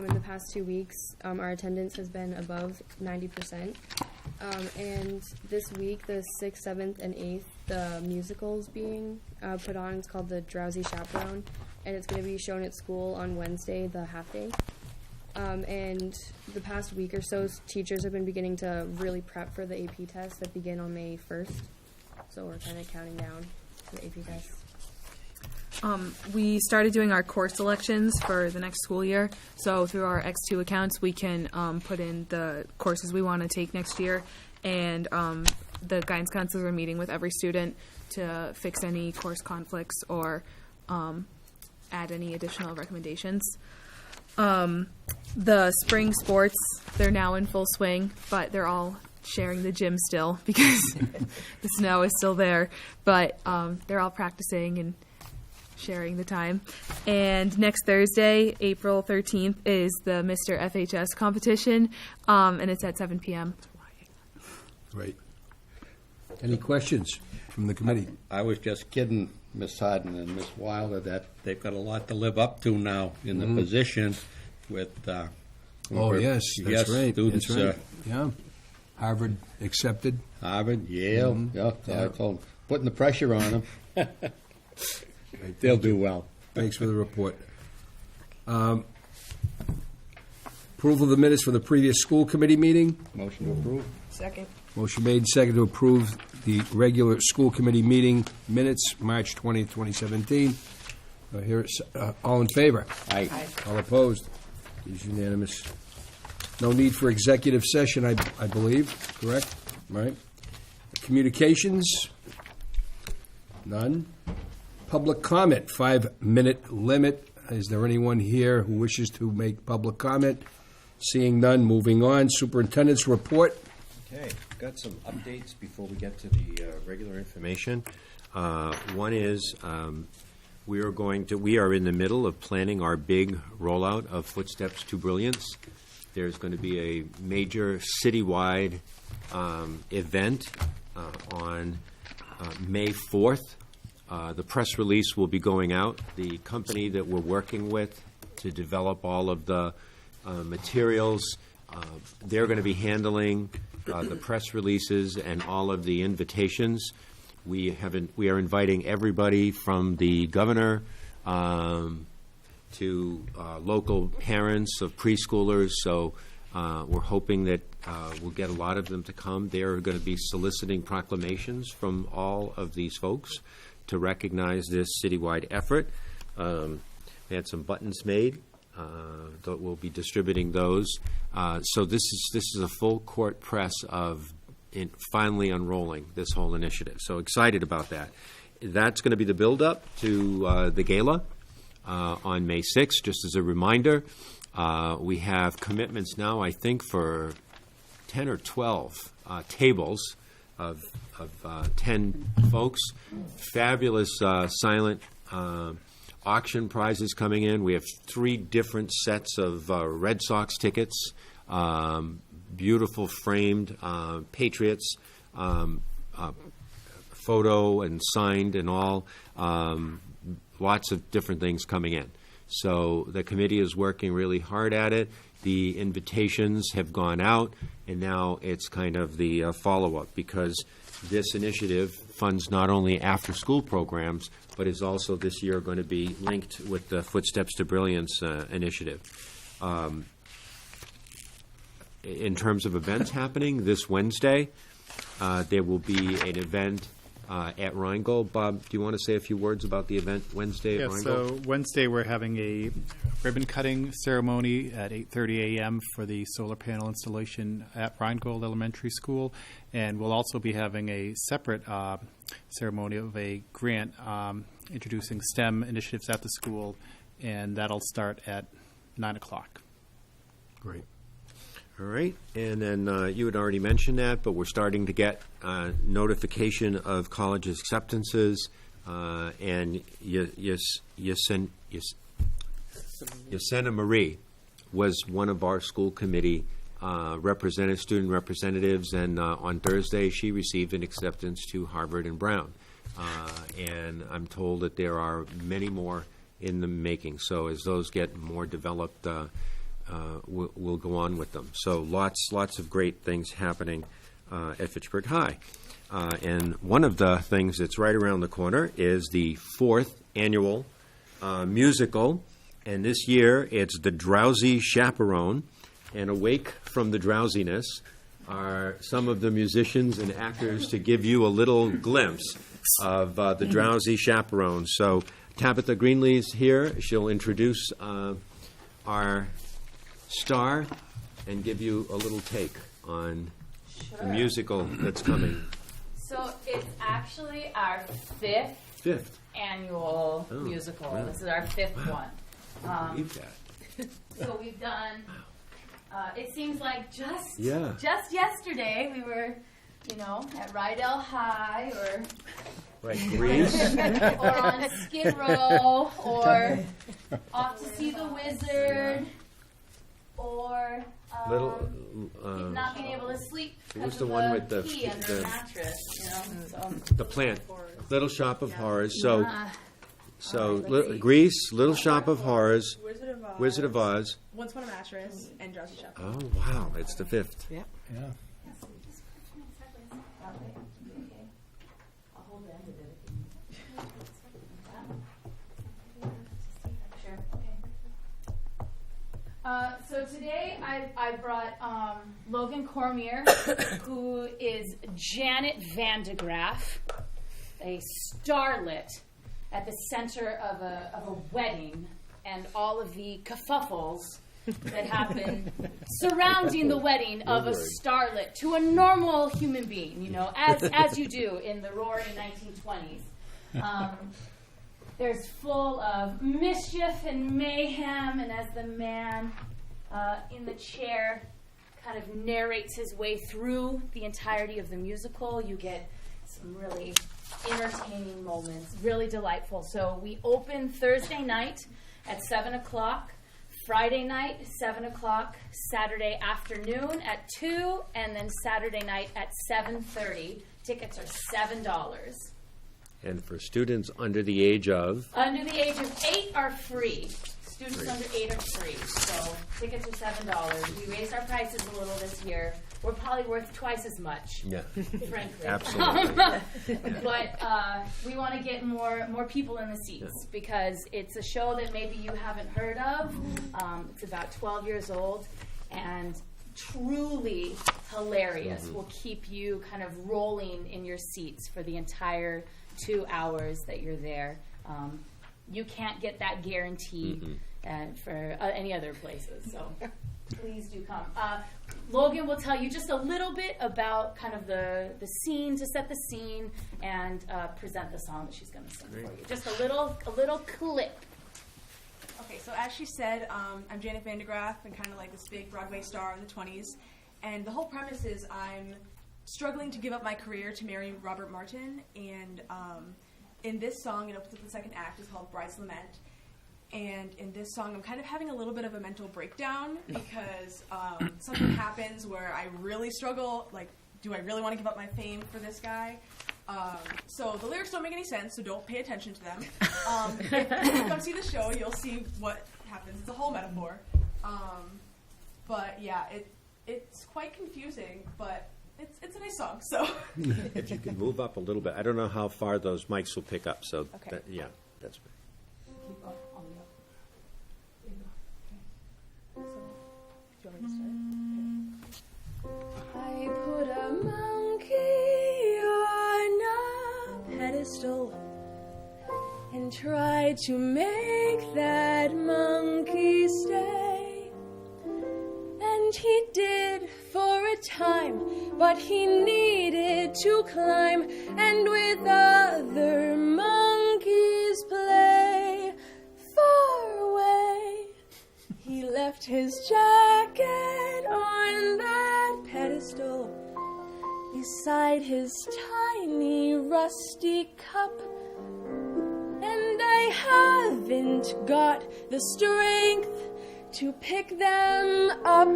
in the past 2 weeks, our attendance has been above 90%. And this week, the 6th, 7th, and 8th, the musical's being put on. It's called The Drowsy Chaperone, and it's going to be shown at school on Wednesday, the half day. And the past week or so, teachers have been beginning to really prep for the AP tests that begin on May 1st. So we're kind of counting down to the AP tests. We started doing our course selections for the next school year. So through our X2 accounts, we can put in the courses we want to take next year. And the guidance counselors are meeting with every student to fix any course conflicts or add any additional recommendations. The spring sports, they're now in full swing, but they're all sharing the gym still because the snow is still there. But they're all practicing and sharing the time. And next Thursday, April 13th, is the Mr. FHS competition, and it's at 7 p.m. Great. Any questions from the committee? I was just kidding Ms. Harden and Ms. Wilder that they've got a lot to live up to now in the position with Yes, that's right. Students, That's right. Yeah. Harvard accepted. Harvard, Yale, Yeah. I told them, putting the pressure on them. They'll do well. Thanks for the report. Approval of the minutes for the previous school committee meeting. Motion to approve. Second. Motion made and seconded to approve the regular school committee meeting minutes, March 20th, 2017. All in favor? Aye. All opposed? It is unanimous. No need for executive session, I believe, correct? Right? Communications? None. Public comment, 5-minute limit. Is there anyone here who wishes to make public comment? Seeing none, moving on. Superintendent's report. Okay, got some updates before we get to the regular information. One is we are in the middle of planning our big rollout of Footsteps to Brilliance. There's going to be a major citywide event on May 4th. The press release will be going out. The company that we're working with to develop all of the materials, they're going to be handling the press releases and all of the invitations. We are inviting everybody from the governor to local parents of preschoolers. So we're hoping that we'll get a lot of them to come. They're going to be soliciting proclamations from all of these folks to recognize this citywide effort. We had some buttons made. That we'll be distributing those. So this is a full court press of finally unrolling this whole initiative. So excited about that. That's going to be the build-up to the gala on May 6th. Just as a reminder, we have commitments now, I think, for 10 or 12 tables of 10 folks. Fabulous silent auction prizes coming in. We have 3 different sets of Red Sox tickets, beautiful framed Patriots, photo and signed and all, lots of different things coming in. So the committee is working really hard at it. The invitations have gone out, and now it's kind of the follow-up, because this initiative funds not only after-school programs, but is also this year going to be linked with the Footsteps to Brilliance initiative. In terms of events happening, this Wednesday, there will be an event at Rheingold. Bob, do you want to say a few words about the event Wednesday at Rheingold? So Wednesday we're having a ribbon-cutting ceremony at 8:30 a.m. for the solar panel installation at Rheingold Elementary School, and we'll also be having a separate ceremony of a grant introducing STEM initiatives at the school, and that'll start at 9 o'clock. Great. All right, and then you had already mentioned that, but we're starting to get notification of college acceptances, and Yesenia Marie was one of our school committee student representatives, and on Thursday she received an acceptance to Harvard and Brown, and I'm told that there are many more in the making. So as those get more developed, will go on with them. So lots of great things happening at Fitchburg High. And one of the things that's right around the corner is the 4th annual musical. And this year, it's The Drowsy Chaperone. And awake from the drowsiness are some of the musicians and actors to give you a little glimpse of The Drowsy Chaperone. So Tabitha Greenlee's here. She'll introduce our star and give you a little take on the musical that's coming. So it's actually our fifth annual musical. wow. This is our fifth one. Believe that. So we've done. It seems like just Yeah. yesterday we were, at Rydell High or Right, Grease. or on Skid Row or off to see the Wizard or not being able to sleep It was because the of one with the- pee under the- the mattress. So. The Plant, Little Shop of Horrors. So let's see. Grease, Little Shop of Horrors, Wizard of Oz, Wizard of Oz. Once Upon a Mattress, and Drowsy Chef. Oh wow, it's the 5th. Yeah. I'll hold the end of it. Sure. Okay. So today I brought Logan Cormier, who is Janet Van de Graaff, a starlet at the center of a wedding, and all of the kerfuffles that happen surrounding the wedding of a starlet to a normal human being, as you do in the roaring 1920s. There's full of mischief and mayhem, and as the man in the chair kind of narrates his way through the entirety of the musical, you get some really entertaining moments, really delightful. So we open Thursday night at 7 o'clock, Friday night, 7 o'clock, Saturday afternoon at 2, and then Saturday night at 7:30. Tickets are $7. And for students under the age of, Under the age of 8 are free. Students under 8 are free. So tickets are $7. We raised our prices a little this year. We're probably worth twice as much, yeah, frankly. absolutely. But we want to get more people in the seats because it's a show that maybe you haven't heard of. It's about 12 years old and truly hilarious. Will keep you kind of rolling in your seats for the entire 2 hours that you're there. You can't get that guarantee for any other places. So please do come. Logan will tell you just a little bit about kind of the scene, to set the scene, and present the song that she's going to sing for you. Just a little clip. Okay, so as she said, I'm Janet Van de Graaff and kind of like this big Broadway star in the 20s. And the whole premise is I'm struggling to give up my career to marry Robert Martin. And in this song, it opens up the second act. It's called Bride's Lament. And in this song, I'm kind of having a little bit of a mental breakdown because something happens where I really struggle. Like, do I really want to give up my fame for this guy? So the lyrics don't make any sense, so don't pay attention to them. If you come see the show, you'll see what happens. It's a whole metaphor. But yeah, it's quite confusing, but it's a nice song. So If you can move up a little bit, I don't know how far those mics will pick up. So Okay. yeah, that's great. Keep on the up. do you want me to start? I put a monkey on a pedestal and tried to make that monkey stay. And he did for a time, but he needed to climb and with other monkeys play. Far away, he left his jacket on that pedestal beside his tiny rusty cup. And I haven't got the strength to pick them up.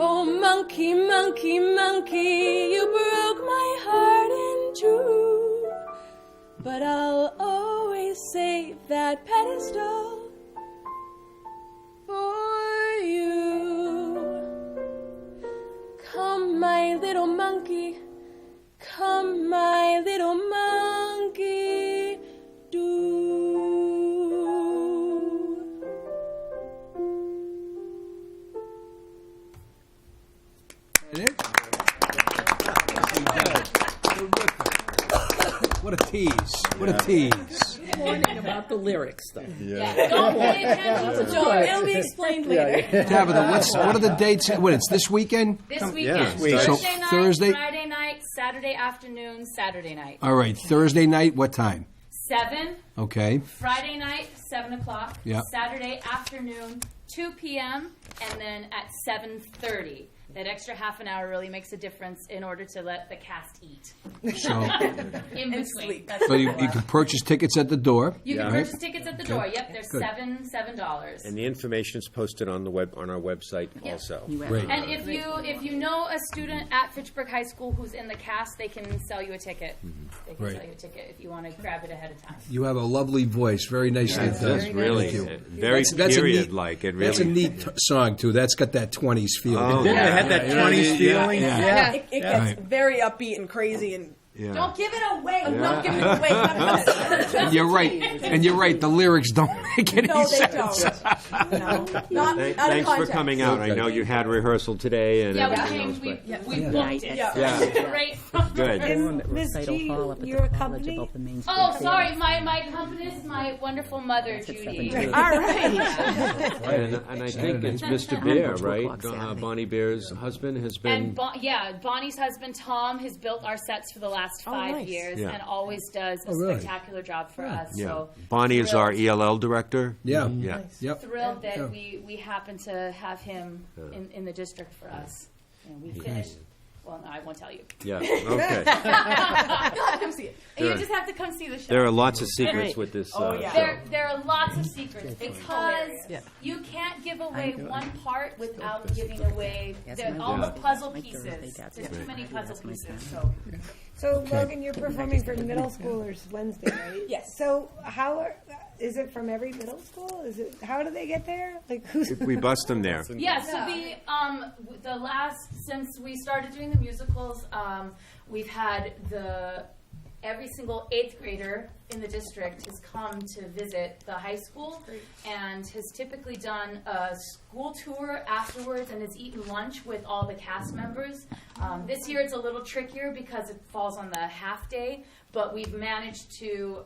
Oh, monkey, monkey, monkey, you broke my heart in two. But I'll always save that pedestal for What a tease. What a tease. Warning about the lyrics, though. Yeah. Don't pay attention to George. It'll be explained later. Tabitha, what are the dates? What, it's this weekend? This weekend, yeah. So Thursday night, Thursday? Friday night, Saturday afternoon, Saturday night. All right, Thursday night, what time? 7, Okay. Friday night, 7 o'clock. Yeah. Saturday afternoon, 2 p.m., and then at 7:30. That extra half an hour really makes a difference in order to let the cast eat. So, In between. sleep. That's so you what it can was. purchase tickets at the door. You can right? purchase tickets at the door. Yep, they're Good. $7. And the information is posted on our website Yeah. also. Great. And if you know a student at Fitchburg High School who's in the cast, they can sell you a ticket. They can Right. sell you a ticket if you want to grab it ahead of time. You have a lovely voice, very nicely done. That's really Thank you. very That's a neat- period-like. It That's a really. neat song, too. That's got that 20s feel. Oh, Yeah, it had that 20s feeling. Yeah. It gets Right. very upbeat and crazy and Yeah. don't give it away. Don't give it away. And you're right. And you're right. The lyrics don't make any No, they sense. don't. No, not Thanks out of for context. coming out. I know you had rehearsal today and Yeah, we everything came. else, but We booked it. Yeah. Right. good. Recital Hall up at the College about the Main Street Oh, Theater. sorry. My accompanist, my wonderful mother, Judy. All And I think it's Mr. Bear, right? o'clock Saturday. Bonnie Bear's husband has And been. Bonnie's husband Tom has built our sets for the last 5 nice. years Yeah. and always does a really? spectacular job for us. Yeah. So Bonnie is our thrilled. ELL director. Yeah. Yeah. Yep. thrilled that Yeah. we happen to have him in the district for us. And we finished. Well, no, I won't tell you. Yeah. Okay. You'll have to come see it. And you just have to come see the show. There are lots of secrets with this yeah. show. There are lots of secrets because Yeah. you can't give away go- one part without giving away all the puzzle pieces. There's too many puzzle pieces. So So Logan, you're performing for middle schoolers Wednesday, right? Yes. So is it from every middle school? How do they get there? Like who's? We bust them there. yeah, so since we started doing the musicals, we've had every single 8th grader in the district has come to visit the high school and has typically done a school tour afterwards and has eaten lunch with all the cast members. This year it's a little trickier because it falls on the half day, but we've managed to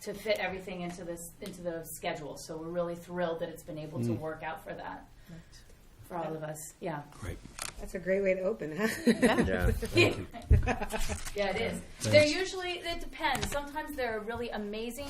fit everything into the schedule. So we're really thrilled that it's been able to work out for that. For all of us, yeah. Great. That's a great way to open, huh? Yeah. Yeah, it is. They're usually, it depends. Sometimes they're a really amazing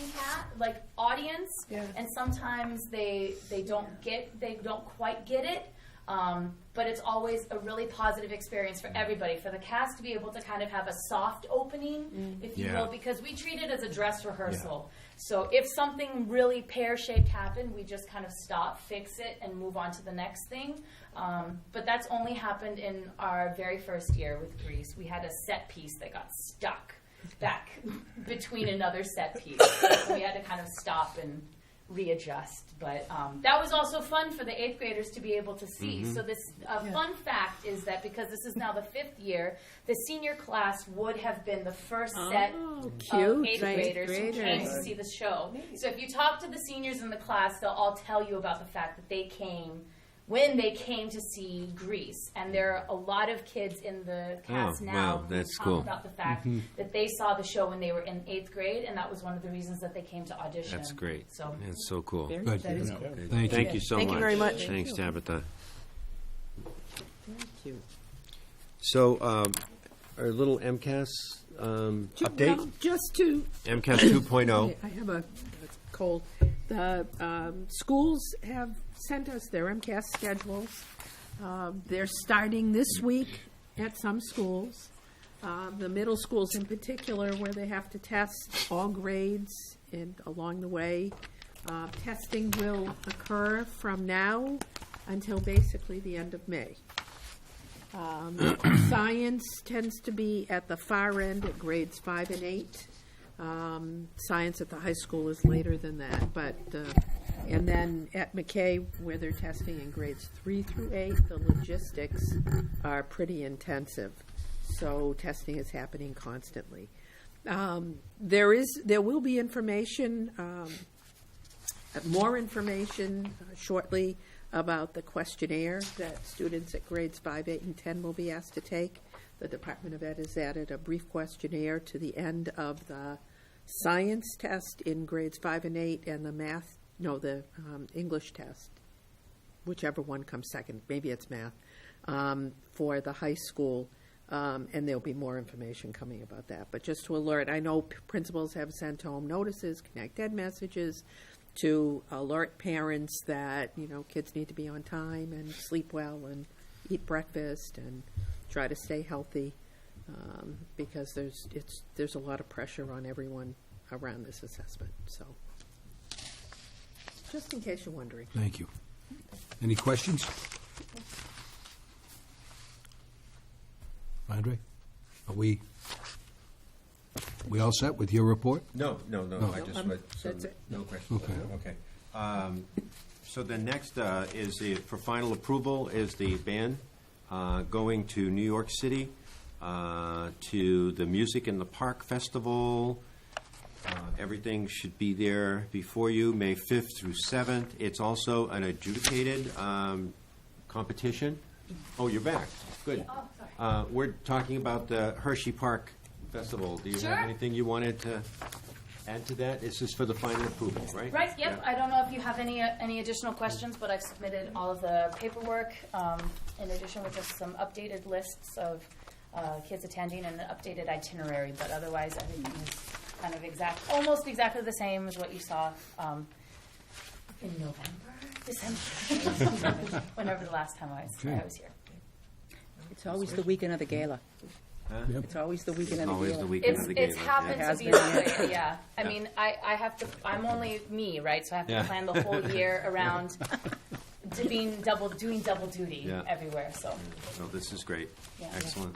audience, and sometimes they don't quite get it. But it's always a really positive experience for everybody, for the cast to be able to kind of have a soft opening, if you will, because we treat it as a dress rehearsal. So if something really pear-shaped happened, we just kind of stop, fix it, and move on to the next thing. But that's only happened in our very first year with Grease. We had a set piece that got stuck back between another set piece. We had to kind of stop and readjust. But that was also fun for the 8th graders to be able to see. So this fun fact is that because this is now the 5th year, the senior class would have been the first set of 8th graders who came to see the show. So if you talk to the seniors in the class, they'll all tell you about the fact that they came when they came to see Grease. And there are a lot of kids in the cast now who that's talk cool. about the fact that they saw the show when they were in 8th grade, and that was one of the reasons that they came to audition. That's great. So That's so cool. Good. That is cool. Thank you. so Thank much. you very much. Thanks, Tabitha. Thank you. So, our little MCAS update? Well, just to MCAS 2.0. I have a cold. The schools have sent us their MCAS schedules. They're starting this week at some schools. The middle schools in particular, where they have to test all grades and along the way. Testing will occur from now until basically the end of May. Science tends to be at the far end at grades 5 and 8. Science at the high school is later than that, but and then at McKay, where they're testing in grades 3 through 8, the logistics are pretty intensive. So testing is happening constantly. There will be information more information shortly about the questionnaire that students at grades 5, 8, and 10 will be asked to take. The Department of Ed has added a brief questionnaire to the end of the science test in grades 5 and 8 and the English test, whichever one comes second, maybe it's math, for the high school. And there'll be more information coming about that. But just to alert, I know principals have sent home notices, Connect Ed messages, to alert parents that, kids need to be on time and sleep well and eat breakfast and try to stay healthy, because there's a lot of pressure on everyone around this assessment. So, just in case you're wondering. Thank you. Any questions? Andre, are we all set with your report? No. I just read That's it. no questions. Okay. So the next is for final approval is the band going to New York City to the Music in the Park Festival. Everything should be there before you, May 5th through 7th. It's also an adjudicated competition. Oh, you're back. Good. Oh, sorry. We're talking about the Hershey Park Festival. Do you Sure. have anything you wanted to add to that? This is for the final approval, right? Right, yep. Yeah. I don't know if you have any additional questions, but I've submitted all of the paperwork, in addition with just some updated lists of kids attending and an updated itinerary, but otherwise everything is kind of almost exactly the same as what you saw in November, December, whenever the last time I was here. It's always the weekend of the gala. Yep. It's always the weekend of the Always gala. the weekend of the gala. It's happened yeah. to be It has that way, yeah. I mean, I have to, I'm only me, right? So I have to Yeah. plan the whole year around doing double duty Yeah. everywhere, so. No, this is great. Yeah. Excellent.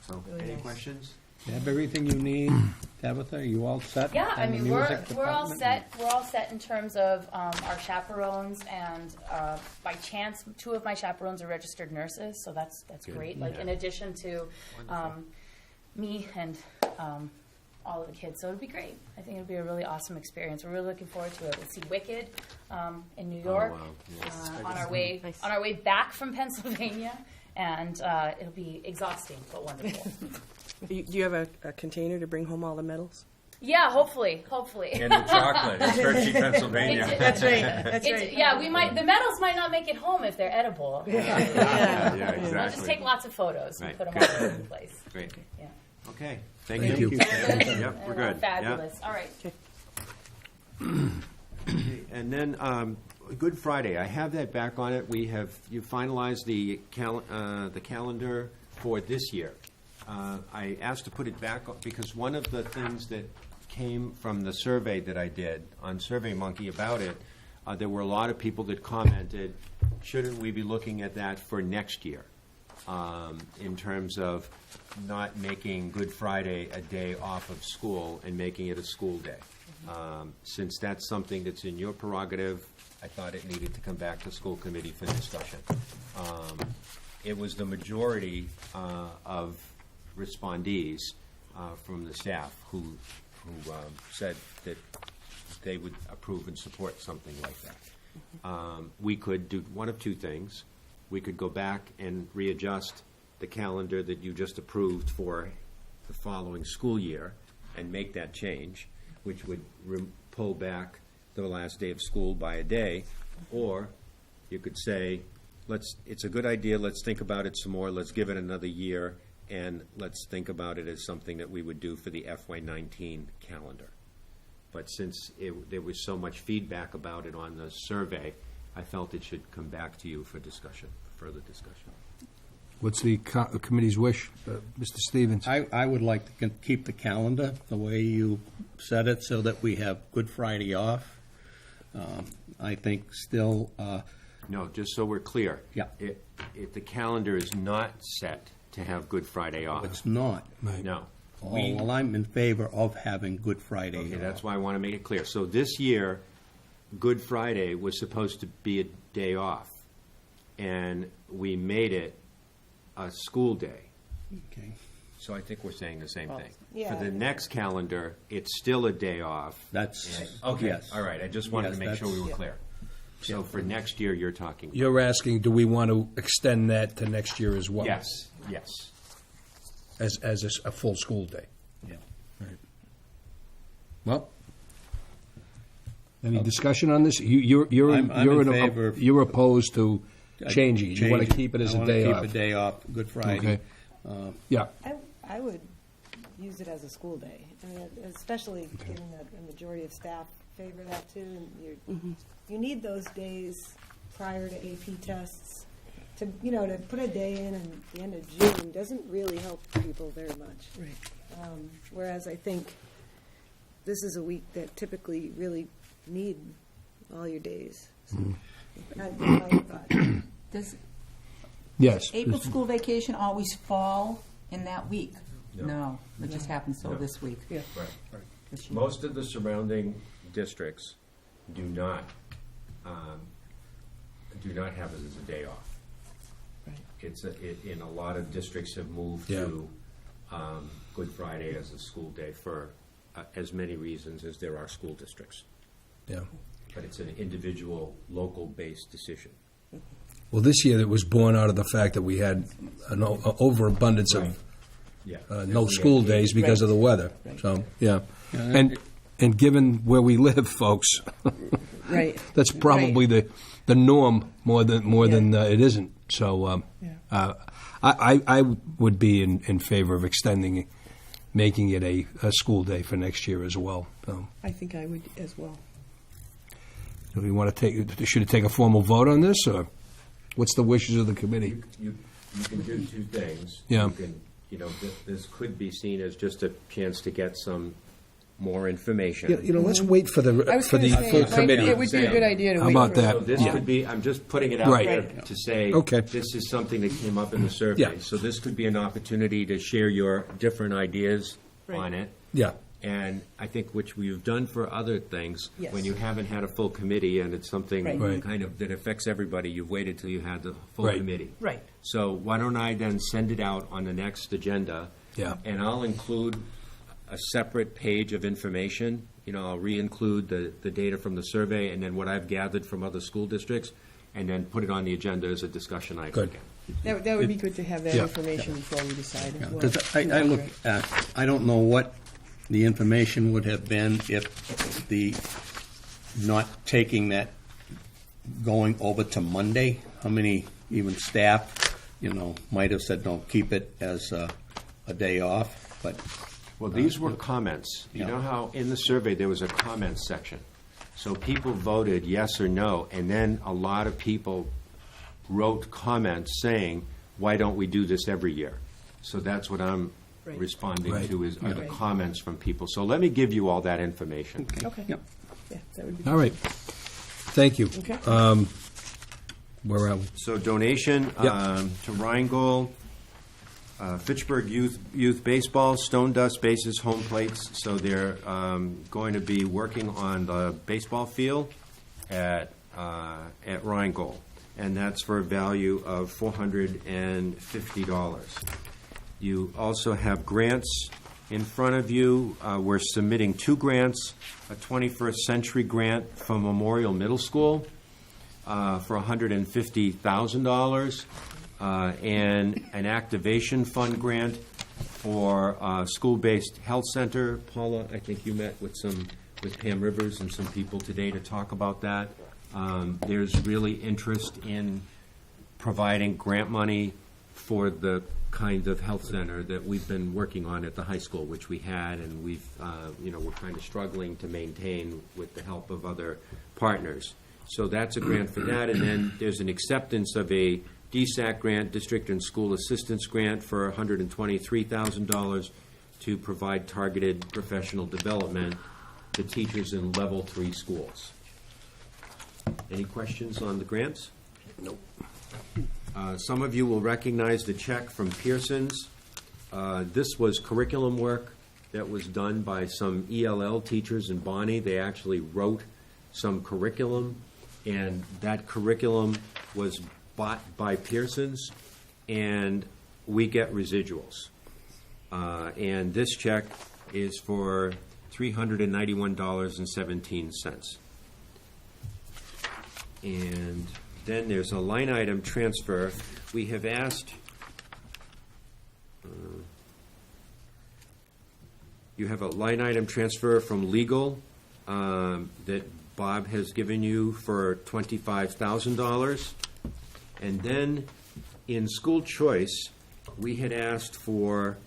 So, any questions? You have everything you need, Tabitha? Are you all set? Yeah, I on the mean, we're music all department? set. We're all set in terms of our chaperones, and by chance, 2 of my chaperones are registered nurses, so that's Good. great. Like, in addition to me and all of the kids, so it'll be great. I think it'll be a really awesome experience. We're really looking forward to it. We'll see Wicked in New York wow. Yes. on our way back from Pennsylvania, and it'll be exhausting but wonderful. Do you have a container to bring home all the medals? Yeah, hopefully. And the chocolate. It's Hershey, Pennsylvania. That's right. That's right. Yeah, we might. The medals might not make it home if they're edible. Yeah, We'll just exactly. take lots of photos and Right. put them all over the place. Great. Yeah. Okay. Thank Thank you. you. Yep, we're good. Fabulous. All right. And then Good Friday. I have that back on it. You finalized the calendar for this year. I asked to put it back up because one of the things that came from the survey that I did on SurveyMonkey about it, there were a lot of people that commented, shouldn't we be looking at that for next year in terms of not making Good Friday a day off of school and making it a school day? Since that's something that's in your prerogative, I thought it needed to come back to school committee for discussion. It was the majority of respondees from the staff who said that they would approve and support something like that. We could do one of 2 things. We could go back and readjust the calendar that you just approved for the following school year and make that change, which would pull back the last day of school by a day. Or you could say, it's a good idea, let's think about it some more, let's give it another year, and let's think about it as something that we would do for the FY19 calendar. But since there was so much feedback about it on the survey, I felt it should come back to you for discussion, further discussion. What's the committee's wish, Mr. Stevens? I would like to keep the calendar the way you set it so that we have Good Friday off. I think still... No, just so we're clear. Yeah. The calendar is not set to have Good Friday off. It's not. No. Well, I'm in favor of having Good Friday Okay, off. that's why I want to make it clear. So this year, Good Friday was supposed to be a day off, and we made it a school day. Okay. So I think we're saying the same thing. Yeah. For the next calendar, it's still a day off. That's, Okay, yes. all right, I just wanted to Yes, make sure we were that's- clear. So for next year, you're talking. You're asking, do we want to extend that to next year as well? Yes, yes. As a full school day? Yeah. Well, any discussion on this? You're I'm in favor of- you're opposed to changing it. You want to Change it. keep it as I a wanna day off? keep a day off, Good Friday. Okay. Yeah. I would use it as a school day, I mean, especially given that the majority of staff favor that too. And you need those days prior to AP tests to, to put a day in at the end of June doesn't really help people very much. Right. Whereas I think this is a week that typically really need all your days. So, that's my thought. Does Yes. April school vacation always fall in that week? No, it just happens so No. this week. Yeah. Right. This year. Most of the surrounding districts do not have it as a day off. Right. In a lot of districts have moved Yeah. to Good Friday as a school day for as many reasons as there are school districts. Yeah. But it's an individual, local-based decision. Well, this year it was born out of the fact that we had an overabundance Right. of Yeah. no school days because of the weather. Right. So, yeah. Yeah, And given where we live, folks, Right. that's probably the norm more than it isn't. So Yeah. I would be in favor of extending, making it a school day for next year as well. So, I think I would as well. do we want to should it take a formal vote on this, or what's the wishes of the committee? You can do two things. Yeah. You can, this could be seen as just a chance to get some more information. Let's wait for the I was for the gonna say, full like, committee. It would be a good idea to How wait about for that? So this Yeah. could be, I'm just putting it out Right. there to say, Okay. this is something that came up in the survey. Yeah. So this could be an opportunity to share your different ideas on it. Yeah. And I think which we've done for other things, Yes. when you haven't had a full committee and it's something Right. Right. kind of that affects everybody, you've waited till you had the full Right. committee. Right. So why don't I then send it out on the next agenda? Yeah. And I'll include a separate page of information. I'll re-include the data from the survey and then what I've gathered from other school districts, and then put it on the agenda as a discussion item Good. again. That would be good to have that Yeah. information before we decide as well. Because I look at, I don't know what the information would have been if the, not taking that, going over to Monday, how many even staff, might have said, no, keep it as a day off, but. Well, these were comments. You Yeah. know how in the survey there was a comments section? So people voted yes or no, and then a lot of people wrote comments saying, why don't we do this every year? So that's what I'm Right. responding Right. to are the Right. comments from people. So let me give you all that information. Okay. Yep. Yeah, that would be. All right. Thank you. Okay. Where are we? So donation Yep. to Rheingold, Fitchburg Youth Baseball, Stone Dust Bases, home plates. So they're going to be working on the baseball field at Rheingold, and that's for a value of $450. You also have grants in front of you. We're submitting 2 grants, a 21st Century grant from Memorial Middle School for $150,000, and an activation fund grant for a school-based health center. Paula, I think you met with Pam Rivers and some people today to talk about that. There's really interest in providing grant money for the kind of health center that we've been working on at the high school, which we had, and we're kind of struggling to maintain with the help of other partners. So that's a grant for that, and then there's an acceptance of a DSAC grant, District and School Assistance Grant, for $123,000 to provide targeted professional development to teachers in Level 3 schools. Any questions on the grants? Nope. Some of you will recognize the check from Pearson's. This was curriculum work that was done by some ELL teachers in Bonnie. They actually wrote some curriculum, and that curriculum was bought by Pearson's, and we get residuals. And this check is for $391.17. And then there's a line item transfer. We have asked, you have a line item transfer from legal that Bob has given you for $25,000. And then in school choice, we had asked for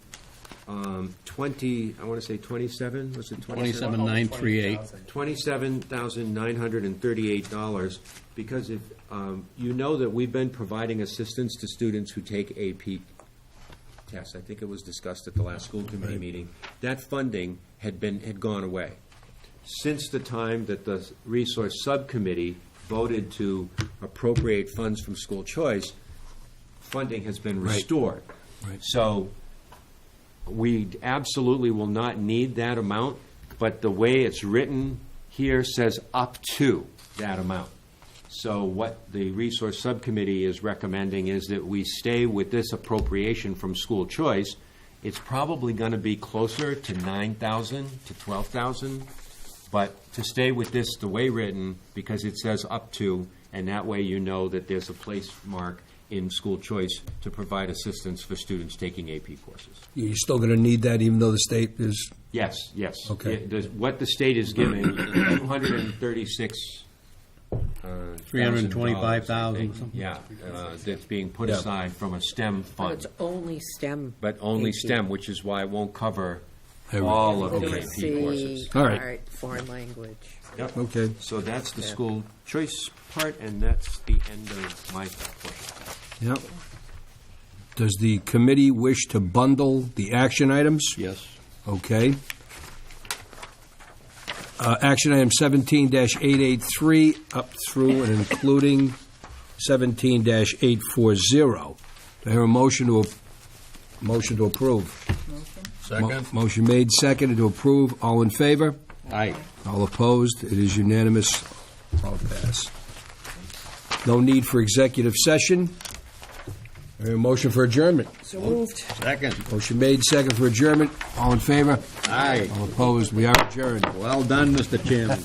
27, was it 27? 27,938. $27,938, because if, you know that we've been providing assistance to students who take AP tests. I think it was discussed at the last school committee meeting. That funding had gone away. Since the time that the resource subcommittee voted to appropriate funds from school choice, funding has been restored. Right. So we absolutely will not need that amount, but the way it's written here says up to that amount. So what the resource subcommittee is recommending is that we stay with this appropriation from school choice. It's probably going to be closer to $9,000 to $12,000, but to stay with this the way written, because it says up to, and that way you know that there's a place mark in school choice to provide assistance for students taking AP courses. You're still going to need that even though the state is, Yes, yes. Okay. What the state is giving, $325,000. Yeah, that's being put Yeah. aside from a STEM But fund, it's only STEM. but only AP. STEM, which is why it won't cover Everything. all of the Okay. AP courses. All right. Art, foreign language. Yep. okay. So that's the Yeah. school choice part, and that's the end of my portion. Yep. Does the committee wish to bundle the action items? Yes. Okay. Action item 17-883 up through and including 17-840. Do I hear a motion to approve? Second? Motion made, seconded to approve. All in favor? Aye. All opposed? It is unanimous. All pass. No need for executive session. I hear a motion for adjournment. So moved. Second? Motion made, second for adjournment. All in favor? Aye. All opposed? We are adjourned. Well done, Mr. Chairman.